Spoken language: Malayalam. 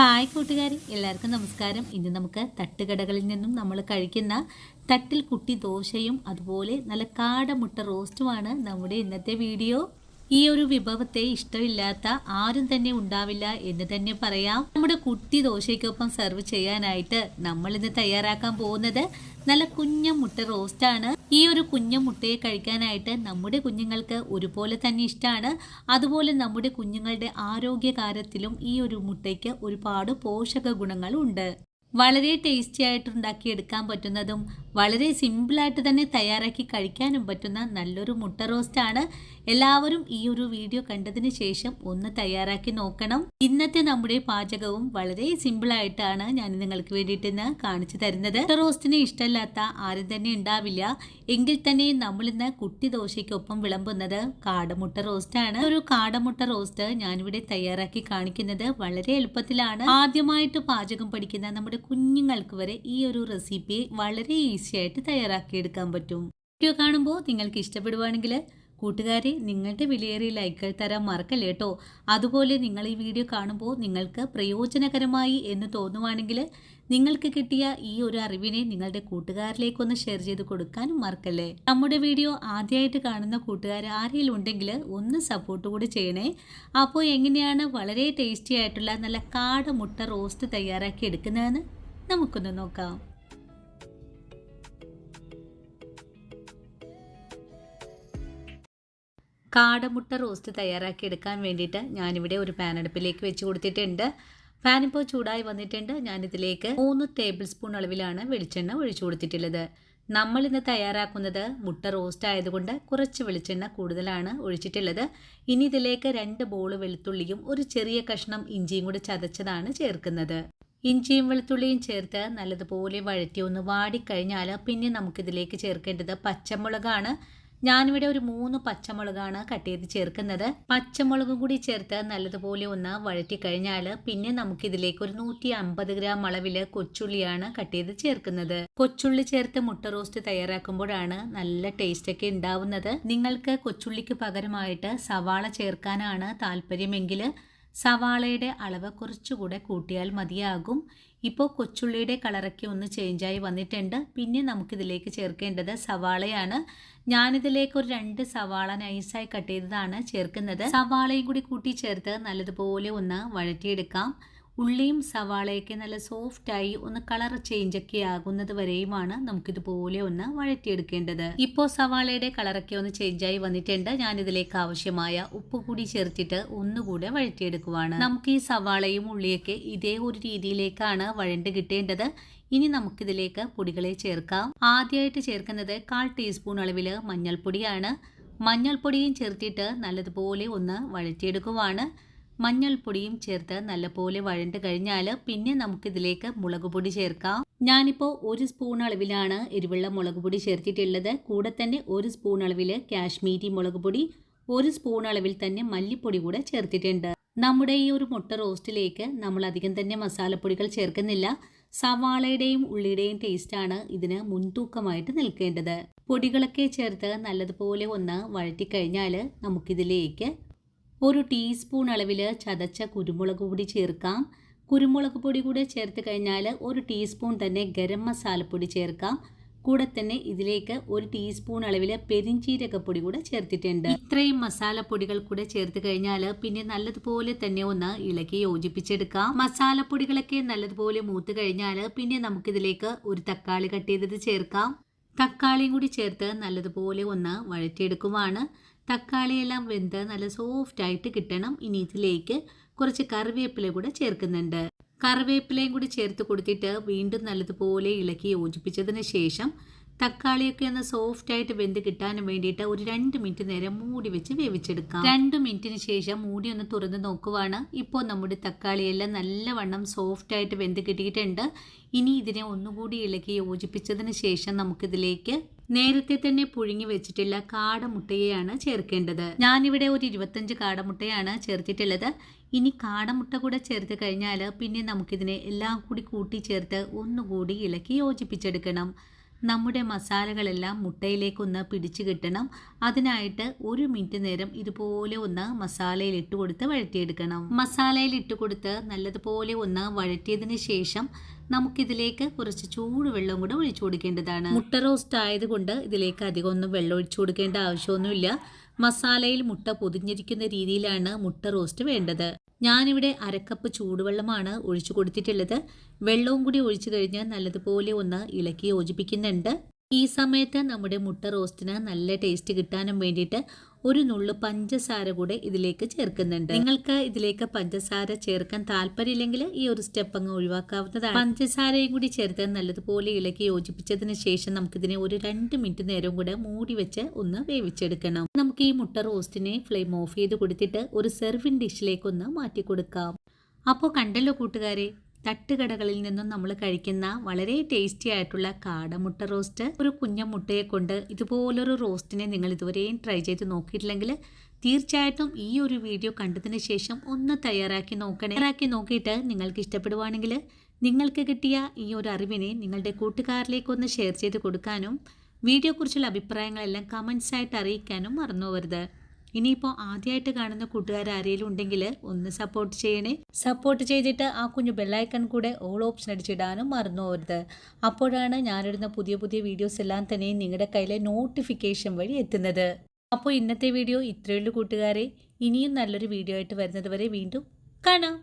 ഹായ് കൂട്ടുകാരി, എല്ലാവർക്കും നമസ്കാരം. ഇന്ന് നമുക്ക് തട്ടുകടകളിൽ നിന്നും നമ്മൾ കഴിക്കുന്ന തട്ടിൽ കുട്ടി ദോശയും അതുപോലെ നല്ല കാടമുട്ട റോസ്റ്റുമാണ് നമ്മുടെ ഇന്നത്തെ വീഡിയോ. ഈ ഒരു വിഭവത്തെ ഇഷ്ടമില്ലാത്ത ആരും തന്നെ ഉണ്ടാവില്ല എന്ന് തന്നെ പറയാം. നമ്മുടെ കുട്ടി ദോശയ്ക്കൊപ്പം സെർവ് ചെയ്യാനായിട്ട് നമ്മൾ ഇന്ന് തയ്യാറാക്കാൻ പോകുന്നത് നല്ല കുഞ്ഞ മുട്ട റോസ്റ്റ് ആണ്. ഈ ഒരു കുഞ്ഞ മുട്ടയെ കഴിക്കാനായിട്ട് നമ്മുടെ കുഞ്ഞുങ്ങൾക്ക് ഒരുപോലെ തന്നെ ഇഷ്ടമാണ്. അതുപോലെ നമ്മുടെ കുഞ്ഞുങ്ങളുടെ ആരോഗ്യകാര്യത്തിലും ഈ ഒരു മുട്ടയ്ക്ക് ഒരുപാട് പോഷക ഗുണങ്ങളുണ്ട്. വളരെ ടേസ്റ്റി ആയിട്ട് ഉണ്ടാക്കിയെടുക്കാൻ പറ്റുന്നതും വളരെ സിമ്പിളായിട്ട് തന്നെ തയ്യാറാക്കി കഴിക്കാനും പറ്റുന്ന നല്ലൊരു മുട്ട റോസ്റ്റാണ്. എല്ലാവരും ഈ ഒരു വീഡിയോ കണ്ടതിന് ശേഷം ഒന്ന് തയ്യാറാക്കി നോക്കണം. ഇന്നത്തെ നമ്മുടെ പാചകവും വളരെ സിമ്പിളായിട്ടാണ് ഞാൻ നിങ്ങൾക്ക് വേണ്ടിയിട്ട് ഇന്ന് കാണിച്ചു തരുന്നത്. മുട്ട റോസ്റ്റിനെ ഇഷ്ടമില്ലാത്ത ആരും തന്നെ ഉണ്ടാവില്ല. എങ്കിൽ തന്നെ നമ്മൾ ഇന്ന് കുട്ടി ദോശയ്ക്കൊപ്പം വിളമ്പുന്നത് കാടമുട്ട റോസ്റ്റാണ്. ഒരു കാടമുട്ട റോസ്റ്റ് ഞാനിവിടെ തയ്യാറാക്കി കാണിക്കുന്നത് വളരെ എളുപ്പത്തിലാണ്. ആദ്യമായിട്ട് പാചകം പഠിക്കുന്ന നമ്മുടെ കുഞ്ഞുങ്ങൾക്ക് വരെ ഈ ഒരു റെസിപ്പി വളരെ ഈസി ആയിട്ട് തയ്യാറാക്കിയെടുക്കാൻ പറ്റും. വീഡിയോ കാണുമ്പോൾ നിങ്ങൾക്ക് ഇഷ്ടപ്പെടുവാണെങ്കിൽ കൂട്ടുകാരെ നിങ്ങളുടെ വിലയേറിയ ലൈക്കുകൾ തരാൻ മറക്കല്ലേ കേട്ടോ. അതുപോലെ നിങ്ങൾ ഈ വീഡിയോ കാണുമ്പോൾ നിങ്ങൾക്ക് പ്രയോജനകരമായി എന്ന് തോന്നുവാണെങ്കിൽ നിങ്ങൾക്ക് കിട്ടിയ ഈ ഒരു അറിവിനെ നിങ്ങളുടെ കൂട്ടുകാരിലേക്കൊന്ന് ഷെയർ ചെയ്ത് കൊടുക്കാനും മറക്കല്ലേ. നമ്മുടെ വീഡിയോ ആദ്യമായിട്ട് കാണുന്ന കൂട്ടുകാർ ആരെങ്കിലും ഉണ്ടെങ്കിൽ ഒന്ന് സപ്പോർട്ട് കൂടി ചെയ്യണേ. അപ്പോൾ എങ്ങനെയാണ് വളരെ ടേസ്റ്റി ആയിട്ടുള്ള നല്ല കാടമുട്ട റോസ്റ്റ് തയ്യാറാക്കി എടുക്കുന്നതെന്ന് നമുക്കൊന്ന് നോക്കാം. കാടമുട്ട റോസ്റ്റ് തയ്യാറാക്കി എടുക്കാൻ വേണ്ടിയിട്ട് ഞാനിവിടെ ഒരു പാൻ അടുപ്പിലേക്ക് വെച്ച് കൊടുത്തിട്ടുണ്ട്. പാൻ ഇപ്പോൾ ചൂടായി വന്നിട്ടുണ്ട്. ഞാനിതിലേക്ക് 3 ടേബിൾ സ്പൂൺ അളവിലാണ് വെളിച്ചെണ്ണ ഒഴിച്ചു കൊടുത്തിട്ടുള്ളത്. നമ്മൾ ഇന്ന് തയ്യാറാക്കുന്നത് മുട്ട റോസ്റ്റ് ആയതുകൊണ്ട് കുറച്ച് വെളിച്ചെണ്ണ കൂടുതലാണ് ഒഴിച്ചിട്ടുള്ളത്. ഇനി ഇതിലേക്ക് 2 ബോൾ വെളുത്തുള്ളിയും ഒരു ചെറിയ കഷ്ണം ഇഞ്ചിയും കൂടി ചതച്ചതാണ് ചേർക്കുന്നത്. ഇഞ്ചിയും വെളുത്തുള്ളിയും ചേർത്ത് നല്ലതുപോലെ വഴറ്റി ഒന്ന് വാടിക്കഴിഞ്ഞാൽ പിന്നെ നമുക്കിതിലേക്ക് ചേർക്കേണ്ടത് പച്ചമുളകാണ്. ഞാനിവിടെ ഒരു 3 പച്ചമുളകാണ് കട്ട് ചെയ്ത് ചേർക്കുന്നത്. പച്ചമുളകും കൂടി ചേർത്ത് നല്ലതുപോലെ ഒന്ന് വഴറ്റി കഴിഞ്ഞാൽ പിന്നെ നമുക്കിതിലേക്ക് ഒരു 150 ഗ്രാം അളവിൽ കൊച്ചുള്ളിയാണ് കട്ട് ചെയ്ത് ചേർക്കുന്നത്. കൊച്ചുള്ളി ചേർത്ത് മുട്ട റോസ്റ്റ് തയ്യാറാക്കുമ്പോഴാണ് നല്ല ടേസ്റ്റ് ഒക്കെ ഉണ്ടാവുന്നത്. നിങ്ങൾക്ക് കൊച്ചുള്ളിക്ക് പകരമായിട്ട് സവാള ചേർക്കാനാണ് താല്പര്യമെങ്കിൽ സവാളയുടെ അളവ് കുറച്ചുകൂടെ കൂട്ടിയാൽ മതിയാകും. ഇപ്പോൾ കൊച്ചുള്ളിയുടെ കളറൊക്കെ ഒന്ന് ചേഞ്ചായി വന്നിട്ടുണ്ട്. പിന്നെ നമുക്കിതിലേക്ക് ചേർക്കേണ്ടത് സവാളയാണ്. ഞാനിതിലേക്ക് ഒരു 2 സവാള നൈസായി കട്ട് ചെയ്തതാണ് ചേർക്കുന്നത്. സവാളയും കൂടി കൂട്ടി ചേർത്ത് നല്ലതുപോലെ ഒന്ന് വഴറ്റിയെടുക്കാം. ഉള്ളിയും സവാളയൊക്കെ നല്ല സോഫ്റ്റായി ഒന്ന് കളർ ചേഞ്ച് ഒക്കെ ആകുന്നത് വരെയുമാണ് നമുക്കിതുപോലെ ഒന്ന് വഴറ്റിയെടുക്കേണ്ടത്. ഇപ്പോൾ സവാളയുടെ കളറൊക്കെ ഒന്ന് ചേഞ്ചായി വന്നിട്ടുണ്ട്. ഞാനിതിലേക്ക് ആവശ്യമായ ഉപ്പ് കൂടി ചേർത്തിട്ട് ഒന്നുകൂടെ വഴറ്റിയെടുക്കുവാണ്. നമുക്ക് ഈ സവാളയും ഉള്ളിയൊക്കെ ഇതേ ഒരു രീതിയിലേക്കാണ് വഴണ്ട് കിട്ടേണ്ടത്. ഇനി നമുക്കിതിലേക്ക് പൊടികളെ ചേർക്കാം. ആദ്യമായിട്ട് ചേർക്കുന്നത് 1/4 ടീസ്പൂൺ അളവിൽ മഞ്ഞൾപ്പൊടിയാണ്. മഞ്ഞൾപ്പൊടിയും ചേർത്തിട്ട് നല്ലതുപോലെ ഒന്ന് വഴറ്റിയെടുക്കുവാണ്. മഞ്ഞൾപ്പൊടിയും ചേർത്ത് നല്ലപോലെ വഴണ്ട് കഴിഞ്ഞാൽ പിന്നെ നമുക്കിതിലേക്ക് മുളക് പൊടി ചേർക്കാം. ഞാനിപ്പോൾ 1 സ്പൂൺ അളവിലാണ് എരിവുള്ള മുളക് പൊടി ചേർത്തിട്ടുള്ളത്. കൂടെ തന്നെ 1 സ്പൂൺ അളവിൽ കാശ്മീരി മുളക് പൊടി, 1 സ്പൂൺ അളവിൽ തന്നെ മല്ലിപ്പൊടി കൂടെ ചേർത്തിട്ടുണ്ട്. നമ്മുടെ ഈ ഒരു മുട്ട റോസ്റ്റിലേക്ക് നമ്മൾ അധികം തന്നെ മസാലപ്പൊടികൾ ചേർക്കുന്നില്ല. സവാളയുടെയും ഉള്ളിയുടെയും ടേസ്റ്റാണ് ഇതിന് മുൻതൂക്കമായിട്ട് നിൽക്കേണ്ടത്. പൊടികളൊക്കെ ചേർത്ത് നല്ലതുപോലെ ഒന്ന് വഴറ്റിക്കഴിഞ്ഞാൽ നമുക്കിതിലേക്ക് 1 ടീസ്പൂൺ അളവിൽ ചതച്ച കുരുമുളക് പൊടി ചേർക്കാം. കുരുമുളക് പൊടി കൂടെ ചേർത്ത് കഴിഞ്ഞാൽ 1 ടീസ്പൂൺ തന്നെ ഗരം മസാലപ്പൊടി ചേർക്കാം. കൂടെ തന്നെ ഇതിലേക്ക് 1 ടീസ്പൂൺ അളവിൽ പെരിഞ്ചീരകപ്പൊടി കൂടെ ചേർത്തിട്ടുണ്ട്. ഇത്രയും മസാലപ്പൊടികൾ കൂടെ ചേർത്ത് കഴിഞ്ഞാൽ പിന്നെ നല്ലതുപോലെ തന്നെ ഒന്ന് ഇളക്കി യോജിപ്പിച്ചെടുക്കാം. മസാലപ്പൊടികളൊക്കെ നല്ലതുപോലെ മൂത്ത് കഴിഞ്ഞാൽ പിന്നെ നമുക്കിതിലേക്ക് ഒരു തക്കാളി കട്ട് ചെയ്തത് ചേർക്കാം. തക്കാളിയും കൂടി ചേർത്ത് നല്ലതുപോലെ ഒന്ന് വഴറ്റിയെടുക്കുവാണ്. തക്കാളിയെല്ലാം വെന്ത് നല്ല സോഫ്റ്റ് ആയിട്ട് കിട്ടണം. ഇനി ഇതിലേക്ക് കുറച്ച് കറിവേപ്പില കൂടെ ചേർക്കുന്നുണ്ട്. കറിവേപ്പിലയും കൂടി ചേർത്ത് കൊടുത്തിട്ട് വീണ്ടും നല്ലതുപോലെ ഇളക്കി യോജിപ്പിച്ചതിന് ശേഷം തക്കാളിയൊക്കെ ഒന്ന് സോഫ്റ്റ് ആയിട്ട് വെന്ത് കിട്ടാനും വേണ്ടിയിട്ട് ഒരു 2 മിനിറ്റ് നേരം മൂടി വെച്ച് വേവിച്ചെടുക്കാം. 2 മിനിറ്റിന് ശേഷം മൂടി ഒന്ന് തുറന്ന് നോക്കുവാണ്. ഇപ്പോൾ നമ്മുടെ തക്കാളിയെല്ലാം നല്ലവണ്ണം സോഫ്റ്റ് ആയിട്ട് വെന്ത് കിട്ടിയിട്ടുണ്ട്. ഇനി ഇതിനെ ഒന്നുകൂടി ഇളക്കി യോജിപ്പിച്ചതിന് ശേഷം നമുക്കിതിലേക്ക് നേരത്തെ തന്നെ പുഴുങ്ങി വെച്ചിട്ടുള്ള കാടമുട്ടയാണ് ചേർക്കേണ്ടത്. ഞാനിവിടെ ഒരു 25 കാടമുട്ടയാണ് ചേർത്തിട്ടുള്ളത്. ഇനി കാടമുട്ട കൂടെ ചേർത്ത് കഴിഞ്ഞാൽ പിന്നെ നമുക്കിതിനെ എല്ലാം കൂടി കൂട്ടി ചേർത്ത് ഒന്നുകൂടി ഇളക്കി യോജിപ്പിച്ചെടുക്കണം. നമ്മുടെ മസാലകളെല്ലാം മുട്ടയിലേക്കൊന്ന് പിടിച്ചു കിട്ടണം. അതിനായിട്ട് 1 മിനിറ്റ് നേരം ഇതുപോലെ ഒന്ന് മസാലയിൽ ഇട്ട് കൊടുത്ത് വഴറ്റിയെടുക്കണം. മസാലയിൽ ഇട്ട് കൊടുത്ത് നല്ലതുപോലെ ഒന്ന് വഴറ്റിയതിന് ശേഷം നമുക്കിതിലേക്ക് കുറച്ച് ചൂടുവെള്ളം കൂടെ ഒഴിച്ചു കൊടുക്കേണ്ടതാണ്. മുട്ട റോസ്റ്റ് ആയതുകൊണ്ട് ഇതിലേക്ക് അധികം ഒന്നും വെള്ളം ഒഴിച്ചു കൊടുക്കേണ്ട ആവശ്യമൊന്നുമില്ല. മസാലയിൽ മുട്ട പൊതിഞ്ഞിരിക്കുന്ന രീതിയിലാണ് മുട്ട റോസ്റ്റ് വേണ്ടത്. ഞാനിവിടെ 1/2 കപ്പ് ചൂടുവെള്ളമാണ് ഒഴിച്ചു കൊടുത്തിട്ടുള്ളത്. വെള്ളവും കൂടി ഒഴിച്ചു കഴിഞ്ഞ് നല്ലതുപോലെ ഒന്ന് ഇളക്കി യോജിപ്പിക്കുന്നുണ്ട്. ഈ സമയത്ത് നമ്മുടെ മുട്ട റോസ്റ്റിന് നല്ല ടേസ്റ്റ് കിട്ടാനും വേണ്ടിയിട്ട് ഒരു നുള്ളു പഞ്ചസാര കൂടെ ഇതിലേക്ക് ചേർക്കുന്നുണ്ട്. നിങ്ങൾക്ക് ഇതിലേക്ക് പഞ്ചസാര ചേർക്കാൻ താല്പര്യമില്ലെങ്കിൽ ഈ ഒരു സ്റ്റെപ്പ് അങ്ങ് ഒഴിവാക്കാവുന്നതാണ്. പഞ്ചസാരയും കൂടി ചേർത്ത് നല്ലതുപോലെ ഇളക്കി യോജിപ്പിച്ചതിന് ശേഷം നമുക്കിതിനെ ഒരു 2 മിനിറ്റ് നേരം കൂടെ മൂടി വെച്ച് ഒന്ന് വേവിച്ചെടുക്കണം. നമുക്ക് ഈ മുട്ട റോസ്റ്റിനെ ഫ്ലെയിം ഓഫ് ചെയ്ത് കൊടുത്തിട്ട് ഒരു സെർവിങ് ഡിഷിലേക്ക് ഒന്ന് മാറ്റി കൊടുക്കാം. അപ്പോൾ കണ്ടല്ലോ കൂട്ടുകാരെ, തട്ടുകടകളിൽ നിന്നും നമ്മൾ കഴിക്കുന്ന വളരെ ടേസ്റ്റി ആയിട്ടുള്ള കാടമുട്ട റോസ്റ്റ്. ഒരു കുഞ്ഞ മുട്ടയെ കൊണ്ട് ഇതുപോലൊരു റോസ്റ്റിനെ നിങ്ങൾ ഇതുവരെയും ട്രൈ ചെയ്ത് നോക്കിയിട്ടില്ലെങ്കിൽ തീർച്ചയായിട്ടും ഈ ഒരു വീഡിയോ കണ്ടതിന് ശേഷം ഒന്ന് തയ്യാറാക്കി നോക്കണേ. തയ്യാറാക്കി നോക്കിയിട്ട് നിങ്ങൾക്ക് ഇഷ്ടപ്പെടുവാണെങ്കിൽ നിങ്ങൾക്ക് കിട്ടിയ ഈ ഒരു അറിവിനെ നിങ്ങളുടെ കൂട്ടുകാരിലേക്കൊന്ന് ഷെയർ ചെയ്ത് കൊടുക്കാനും വീഡിയോയെക്കുറിച്ചുള്ള അഭിപ്രായങ്ങളെല്ലാം കമൻസ് ആയിട്ട് അറിയിക്കാനും മറന്നു പോകരുത്. ഇനിയിപ്പോൾ ആദ്യമായിട്ട് കാണുന്ന കൂട്ടുകാർ ആരെങ്കിലും ഉണ്ടെങ്കിൽ ഒന്ന് സപ്പോർട്ട് ചെയ്യണേ. സപ്പോർട്ട് ചെയ്തിട്ട് ആ കുഞ്ഞു ബെല്ലൈക്കൺ കൂടെ ഓൾ ഓപ്ഷൻ അടിച്ചിടാനും മറന്നു പോകരുത്. അപ്പോഴാണ് ഞാനിടുന്ന പുതിയ പുതിയ വീഡിയോസ് എല്ലാം തന്നെ നിങ്ങളുടെ കയ്യിലെ നോട്ടിഫിക്കേഷൻ വഴി എത്തുന്നത്. അപ്പോൾ ഇന്നത്തെ വീഡിയോ ഇത്രയേ ഉള്ളൂ കൂട്ടുകാരെ. ഇനിയും നല്ലൊരു വീഡിയോ ആയിട്ട് വരുന്നത് വരെ വീണ്ടും കാണാം.